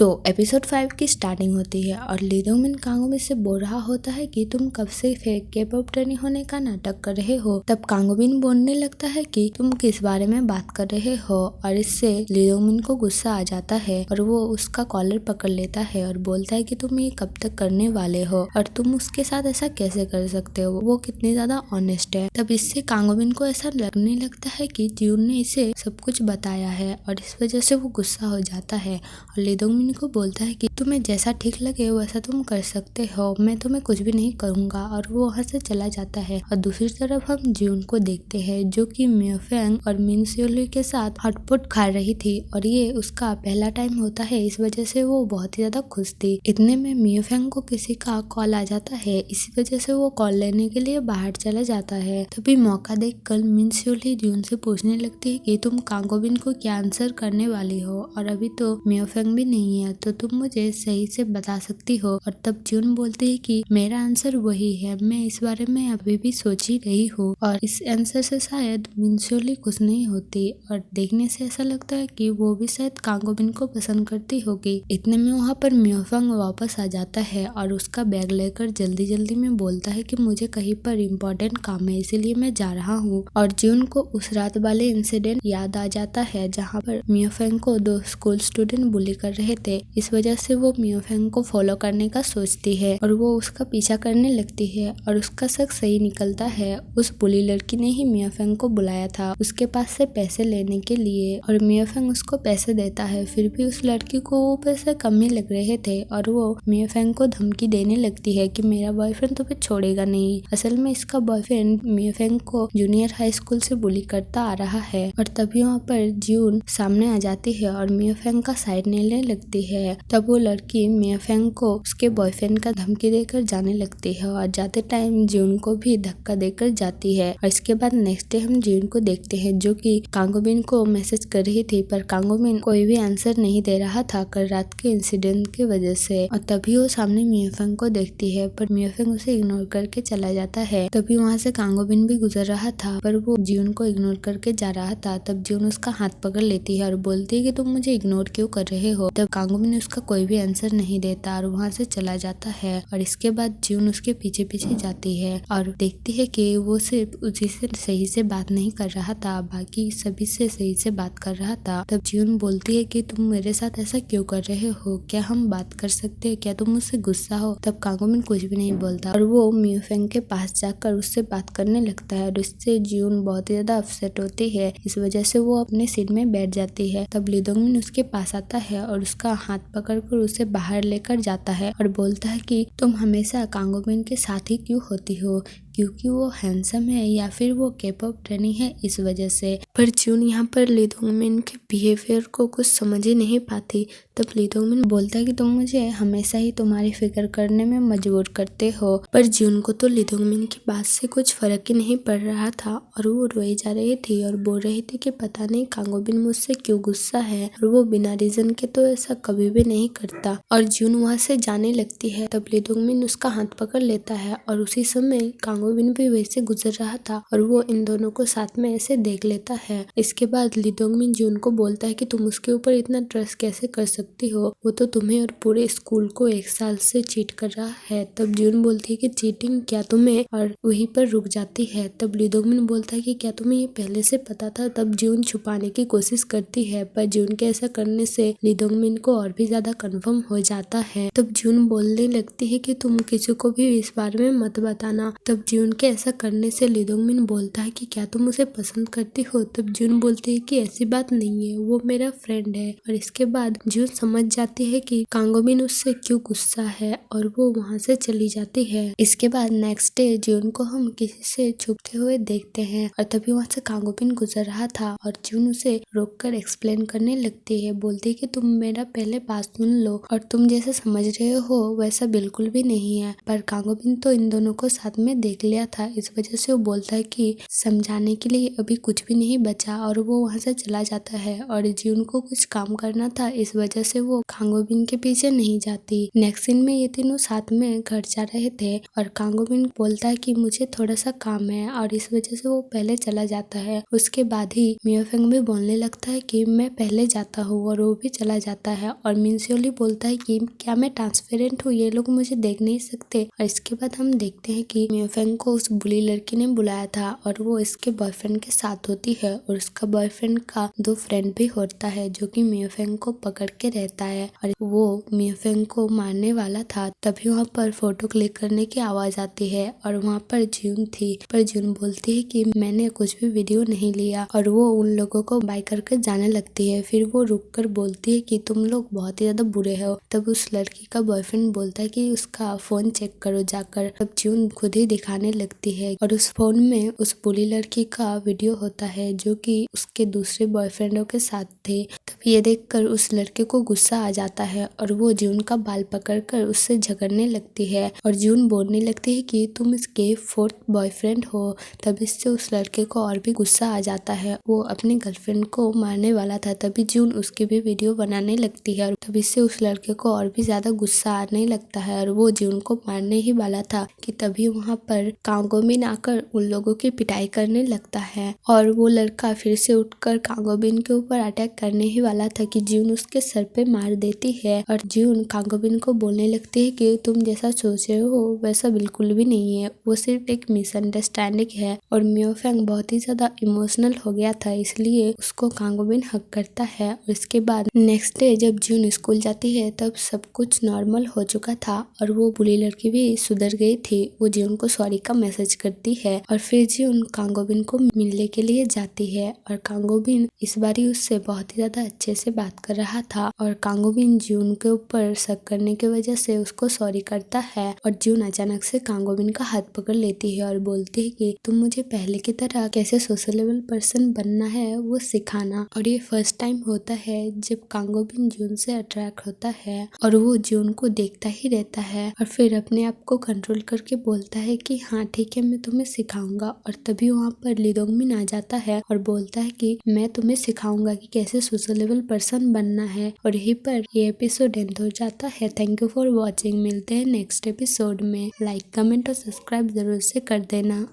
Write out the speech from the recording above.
Episode 5 की starting होती है और ली दोंगमिन कांगोबिन से बोल रहा होता है कि तुम कब से फेक के-पॉप ट्रेनी होने का नाटक कर रहे हो। तब कांगोबिन बोलने लगता है कि तुम किस बारे में बात कर रहे हो और इससे ली दोंगमिन को गुस्सा आ जाता है और वो उसका कॉलर पकड़ लेता है और बोलता है कि तुम ये कब तक करने वाले हो और तुम उसके साथ ऐसा कैसे कर सकते हो, वो कितनी ज्यादा ऑनेस्ट है। तब इससे कांगोबिन को ऐसा लगने लगता है कि जियून ने इसे सब कुछ बताया है और इस वजह से वो गुस्सा हो जाता है और ली दोंगमिन को बोलता है कि तुम्हें जैसा ठीक लगे वैसा तुम कर सकते हो, मैं तुम्हें कुछ भी नहीं करूंगा और वो वहाँ से चला जाता है। और दूसरी तरफ हम जियून को देखते हैं जो कि मियोफेंग और मिन सियोली के साथ हॉटपॉट खा रही थी और ये उसका पहला टाइम होता है, इस वजह से वो बहुत ही ज्यादा खुश थी। इतने में मियोफेंग को किसी का कॉल आ जाता है, इसी वजह से वो कॉल लेने के लिए बाहर चला जाता है। तभी मौका देख कर मिन सियोली जियून से पूछने लगती है कि तुम कांगोबिन को क्या आंसर करने वाली हो और अभी तो मियोफेंग भी नहीं है, तो तुम मुझे सही से बता सकती हो। और तब जियून बोलती है कि मेरा आंसर वही है, मैं इस बारे में अभी भी सोच ही रही हूँ और इस आंसर से शायद मिन सियोली खुश नहीं होती और देखने से ऐसा लगता है कि वो भी शायद कांगोबिन को पसंद करती होगी। इतने में वहाँ पर मियोफेंग वापस आ जाता है और उसका बैग लेकर जल्दी जल्दी में बोलता है कि मुझे कहीं पर इम्पोर्टेंट काम है, इसीलिए मैं जा रहा हूँ। और जियून को उस रात वाले इंसिडेंट याद आ जाता है जहाँ पर मियोफेंग को दो स्कूल स्टूडेंट बुली कर रहे थे। इस वजह से वो मियोफेंग को फॉलो करने का सोचती है और वो उसका पीछा करने लगती है और उसका शक सही निकलता है। उस बुली लड़की ने ही मियोफेंग को बुलाया था उसके पास से पैसे लेने के लिए और मियोफेंग उसको पैसे देता है, फिर भी उस लड़की को वो पैसे कम ही लग रहे थे और वो मियोफेंग को धमकी देने लगती है कि मेरा बॉयफ्रेंड तुम्हें छोड़ेगा नहीं। असल में इसका बॉयफ्रेंड मियोफेंग को जूनियर हाई स्कूल से बुली करता आ रहा है। और तभी वहाँ पर जियून सामने आ जाती है और मियोफेंग का साइड लेने लगती है। तब वो लड़की मियोफेंग को उसके बॉयफ्रेंड का धमकी देकर जाने लगती है और जाते टाइम जियून को भी धक्का देकर जाती है। और इसके बाद नेक्स्ट डे हम जियून को देखते हैं जो कि कांगोबिन को मैसेज कर रही थी, पर कांगोबिन कोई भी आंसर नहीं दे रहा था कल रात के इंसिडेंट की वजह से। और तभी वो सामने मियोफेंग को देखती है पर मियोफेंग उसे इग्नोर करके चला जाता है। तभी वहाँ से कांगोबिन भी गुजर रहा था पर वो जियून को इग्नोर करके जा रहा था। तब जियून उसका हाथ पकड़ लेती है और बोलती है कि तुम मुझे इग्नोर क्यों कर रहे हो। तब कांगोबिन उसका कोई भी आंसर नहीं देता और वहाँ से चला जाता है। और इसके बाद जियून उसके पीछे पीछे जाती है और देखती है कि वो सिर्फ उसी से सही से बात नहीं कर रहा था, बाकी सभी से सही से बात कर रहा था। तब जियून बोलती है कि तुम मेरे साथ ऐसा क्यों कर रहे हो, क्या हम बात कर सकते हैं, क्या तुम मुझसे गुस्सा हो। तब कांगोबिन कुछ भी नहीं बोलता और वो मियोफेंग के पास जाकर उससे बात करने लगता है और इससे जियून बहुत ही ज्यादा अपसेट होती है। इस वजह से वो अपने सीट में बैठ जाती है। तब ली दोंगमिन उसके पास आता है और उसका हाथ पकड़कर उसे बाहर लेकर जाता है और बोलता है कि तुम हमेशा कांगोबिन के साथ ही क्यों होती हो, क्योंकि वो हैंडसम है या फिर वो के-पॉप ट्रेनी है इस वजह से। पर जियून यहाँ पर ली दोंगमिन के बिहेवियर को कुछ समझ ही नहीं पाती। तब ली दोंगमिन बोलता है कि तुम मुझे हमेशा ही तुम्हारी फिक्र करने में मजबूर करते हो। पर जियून को तो ली दोंगमिन की बात से कुछ फर्क ही नहीं पड़ रहा था और वो रोई जा रही थी और बोल रही थी कि पता नहीं कांगोबिन मुझसे क्यों गुस्सा है और वो बिना रीजन के तो ऐसा कभी भी नहीं करता। और जियून वहाँ से जाने लगती है। तब ली दोंगमिन उसका हाथ पकड़ लेता है और उसी समय कांगोबिन भी वैसे गुजर रहा था और वो इन दोनों को साथ में ऐसे देख लेता है। इसके बाद ली दोंगमिन जियून को बोलता है कि तुम उसके ऊपर इतना ट्रस्ट कैसे कर सकती हो, वो तो तुम्हें और पूरे स्कूल को 1 साल से चीट कर रहा है। तब जियून बोलती है कि चीटिंग क्या तुम्हें, और वहीं पर रुक जाती है। तब ली दोंगमिन बोलता है कि क्या तुम्हें ये पहले से पता था। तब जियून छुपाने की कोशिश करती है पर जियून के ऐसा करने से ली दोंगमिन को और भी ज्यादा कन्फर्म हो जाता है। तब जियून बोलने लगती है कि तुम किसी को भी इस बारे में मत बताना। तब जियून के ऐसा करने से ली दोंगमिन बोलता है कि क्या तुम उसे पसंद करती हो। तब जियून बोलती है कि ऐसी बात नहीं है, वो मेरा फ्रेंड है। और इसके बाद जियून समझ जाती है कि कांगोबिन उससे क्यों गुस्सा है और वो वहाँ से चली जाती है। इसके बाद नेक्स्ट डे जियून को हम किसी से छुपते हुए देखते हैं और तभी वहाँ से कांगोबिन गुजर रहा था और जियून उसे रोककर एक्सप्लेन करने लगती है, बोलती है कि तुम मेरा पहले बात सुन लो और तुम जैसे समझ रहे हो वैसा बिल्कुल भी नहीं है। पर कांगोबिन तो इन दोनों को साथ में देख देख लिया था, इस वजह से वो बोलता है कि समझाने के लिए अभी कुछ भी नहीं बचा और वो वहाँ से चला जाता है। और जिन को कुछ काम करना था, इस वजह से वो कांगोबिन के पीछे नहीं जाती। नेक्स्ट सीन में ये तीनों साथ में घर जा रहे थे और कांगोबिन बोलता है कि मुझे थोड़ा सा काम है और इस वजह से वो पहले चला जाता है। उसके बाद ही मियोफेंग भी बोलने लगता है कि मैं पहले जाता हूँ और वो भी चला जाता है। और मिनसियोली बोलता है कि क्या मैं ट्रांसपेरेंट हूँ, ये लोग मुझे देख नहीं सकते। और इसके बाद हम देखते हैं कि मियोफेंग को उस बुली लड़की ने बुलाया था और वो इसके बॉयफ्रेंड के साथ होती है और उसका बॉयफ्रेंड का 2 फ्रेंड भी होता है जो कि मियोफेंग को पकड़ के रहता है और वो मियोफेंग को मारने वाला था। तभी वहाँ पर फोटो क्लिक करने की आवाज आती है और वहाँ पर जून थी, पर जून बोलती है कि मैंने कुछ भी वीडियो नहीं लिया और वो उन लोगों को बाय करके जाने लगती है। फिर वो रुक कर बोलती है कि तुम लोग बहुत ही ज्यादा बुरे हो। तब उस लड़की का बॉयफ्रेंड बोलता है कि उसका फोन चेक करो जाकर। तब जून खुद ही दिखाने लगती है और उस फोन में उस बुरी लड़की का वीडियो होता है जो कि उसके दूसरे बॉयफ्रेंडों के साथ थे। तब ये देखकर उस लड़के को गुस्सा आ जाता है और वो जून का बाल पकड़कर उससे झगड़ने लगती है और जून बोलने लगती है कि तुम इसके 4th बॉयफ्रेंड हो। तब इससे उस लड़के को और भी गुस्सा आ जाता है, वो अपनी गर्लफ्रेंड को मारने वाला था। तभी जून उसकी भी वीडियो बनाने लगती है और तब इससे उस लड़के को और भी ज्यादा गुस्सा आने लगता है और वो जून को मारने ही वाला था कि तभी वहाँ पर कांगोबिन आकर उन लोगों की पिटाई करने लगता है और वो लड़का फिर से उठकर कांगोबिन के ऊपर अटैक करने ही वाला था कि जून उसके सर पे मार देती है और जून कांगोबिन को बोलने लगती है कि तुम जैसा सोच रहे हो वैसा बिल्कुल भी नहीं है, वो सिर्फ एक मिसअंडरस्टैंडिंग है। और मियोफेंग बहुत ही ज्यादा इमोशनल हो गया था, इसलिए उसको कांगोबिन हक करता है। और इसके बाद नेक्स्ट डे जब जून स्कूल जाती है तब सब कुछ नॉर्मल हो चुका था और वो बुरी लड़की भी सुधर गई थी। वो जून को सॉरी का मैसेज करती है और फिर जून कांगोबिन को मिलने के लिए जाती है और कांगोबिन इस बारी उससे बहुत ही ज्यादा अच्छे से बात कर रहा था और कांगोबिन जून के ऊपर शक करने की वजह से उसको सॉरी करता है और जून अचानक से कांगोबिन का हाथ पकड़ लेती है और बोलती है कि तुम मुझे पहले की तरह कैसे सोशलेबल पर्सन बनना है वो सिखाना। और ये फर्स्ट टाइम होता है जब कांगोबिन जून से अट्रैक्ट होता है और वो जून को देखता ही रहता है और फिर अपने आप को कंट्रोल करके बोलता है कि हाँ ठीक है मैं तुम्हें सिखाऊंगा। और तभी वहाँ पर लीडोंगमिन आ जाता है और बोलता है कि मैं तुम्हें सिखाऊंगा कि कैसे सोशलेबल पर्सन बनना है। और यहीं पर ये एपिसोड एंड हो जाता है। Thank you for watching. मिलते हैं नेक्स्ट एपिसोड में। लाइक कमेंट और सब्सक्राइब जरूर से कर देना।